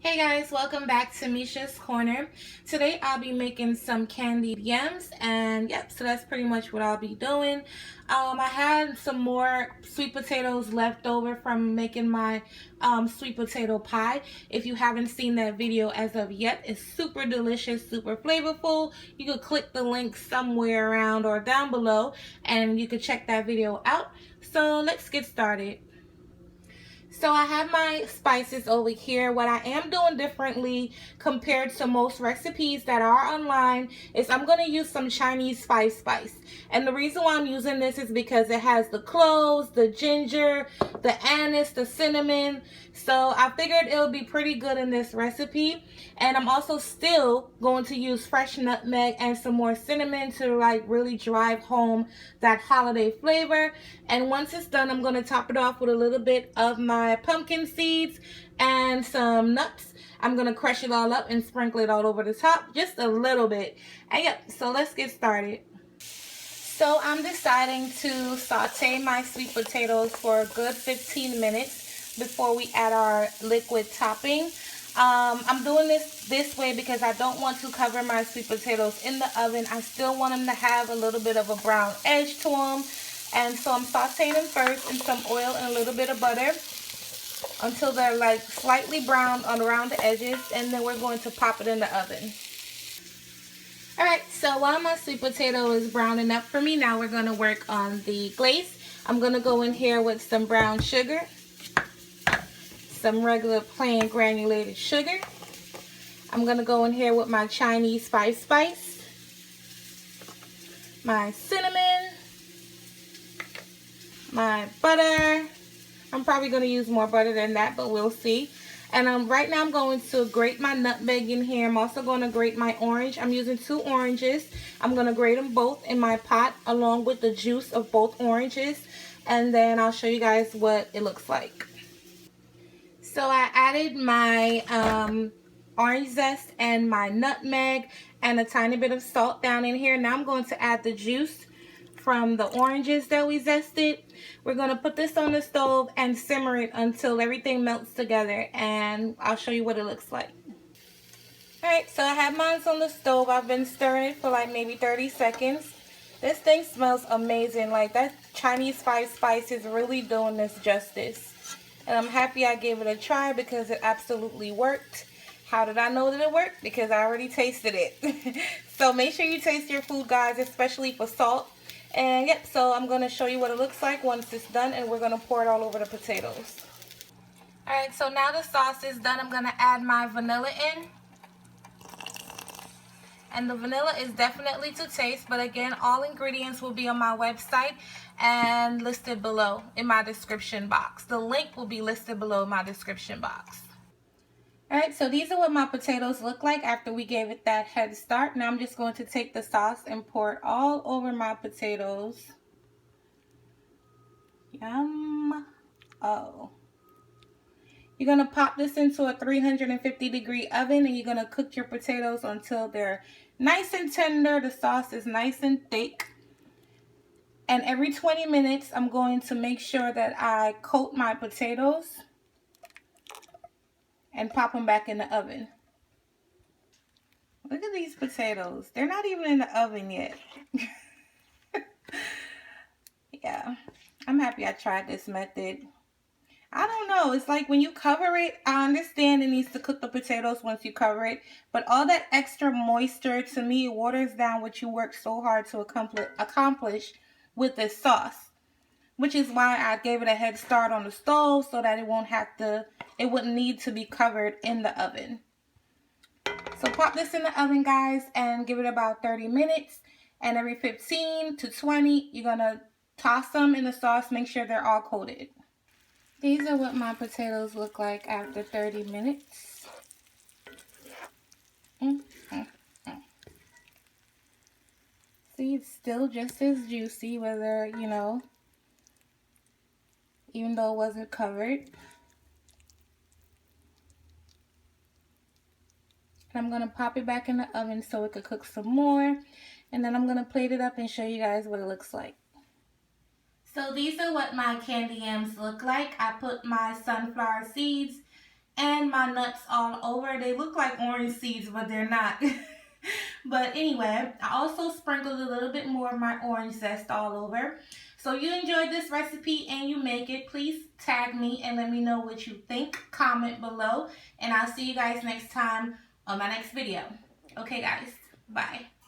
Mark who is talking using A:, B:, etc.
A: Hey guys, welcome back to Misha's Corner. Today I'll be making some candied yams, and yep, so that's pretty much what I'll be doing. I had some more sweet potatoes left over from making my sweet potato pie. If you haven't seen that video as of yet, it's super delicious, super flavorful. You could click the link somewhere around or down below and you could check that video out. So let's get started. So I have my spices over here. What I am doing differently compared to most recipes that are online is I'm going to use some Chinese spice. And the reason why I'm using this is because it has the cloves, the ginger, the anise, the cinnamon. So I figured it would be pretty good in this recipe. And I'm also still going to use fresh nutmeg and some more cinnamon to like really drive home that holiday flavor. And once it's done, I'm going to top it off with a little bit of my pumpkin seeds and some nuts. I'm going to crush it all up and sprinkle it all over the top, just a little bit. And yep, so let's get started. So I'm deciding to saute my sweet potatoes for a good 15 minutes before we add our liquid topping. I'm doing this way because I don't want to cover my sweet potatoes in the oven. I still want them to have a little bit of a brown edge to them. And so I'm sauteing them first in some oil and a little bit of butter until they're like slightly brown on around the edges, and then we're going to pop it in the oven. Alright, so while my sweet potato is browning up for me, now we're going to work on the glaze. I'm going to go in here with some brown sugar, some regular plain granulated sugar. I'm going to go in here with my Chinese spice, my cinnamon, my butter. I'm probably going to use more butter than that, but we'll see. And right now I'm going to grate my nutmeg in here. I'm also going to grate my orange. I'm using 2 oranges. I'm going to grate them both in my pot along with the juice of both oranges. And then I'll show you guys what it looks like. So I added my orange zest and my nutmeg and a tiny bit of salt down in here. Now I'm going to add the juice from the oranges that we zested. We're going to put this on the stove and simmer it until everything melts together, and I'll show you what it looks like. Alright, so I have mine on the stove. I've been stirring it for like maybe 30 seconds. This thing smells amazing. Like that Chinese spice is really doing this justice. And I'm happy I gave it a try because it absolutely worked. How did I know that it worked? Because I already tasted it. So make sure you taste your food, guys, especially for salt. And yep, so I'm going to show you what it looks like once it's done, and we're going to pour it all over the potatoes. Alright, so now the sauce is done, I'm going to add my vanilla in. And the vanilla is definitely to taste, but again, all ingredients will be on my website and listed below in my description box. The link will be listed below in my description box. Alright, so these are what my potatoes look like after we gave it that head start. Now I'm just going to take the sauce and pour it all over my potatoes. Yum. Oh. You're going to pop this into a 350-degree oven, and you're going to cook your potatoes until they're nice and tender. The sauce is nice and thick. And every 20 minutes, I'm going to make sure that I coat my potatoes and pop them back in the oven. Look at these potatoes. They're not even in the oven yet. Yeah, I'm happy I tried this method. I don't know. It's like when you cover it, I understand it needs to cook the potatoes once you cover it. But all that extra moisture, to me, waters down what you worked so hard to accomplish with this sauce. Which is why I gave it a head start on the stove so that it wouldn't need to be covered in the oven. So pop this in the oven, guys, and give it about 30 minutes. And every 15 to 20, you're going to toss them in the sauce. Make sure they're all coated. These are what my potatoes look like after 30 minutes. See, it's still just as juicy, whether, you know, even though it wasn't covered. And I'm going to pop it back in the oven so it could cook some more. And then I'm going to plate it up and show you guys what it looks like. So these are what my candy yams look like. I put my sunflower seeds and my nuts all over. They look like orange seeds, but they're not. But anyway, I also sprinkled a little bit more of my orange zest all over. So you enjoyed this recipe and you make it, please tag me and let me know what you think. Comment below, and I'll see you guys next time on my next video. Okay guys, bye.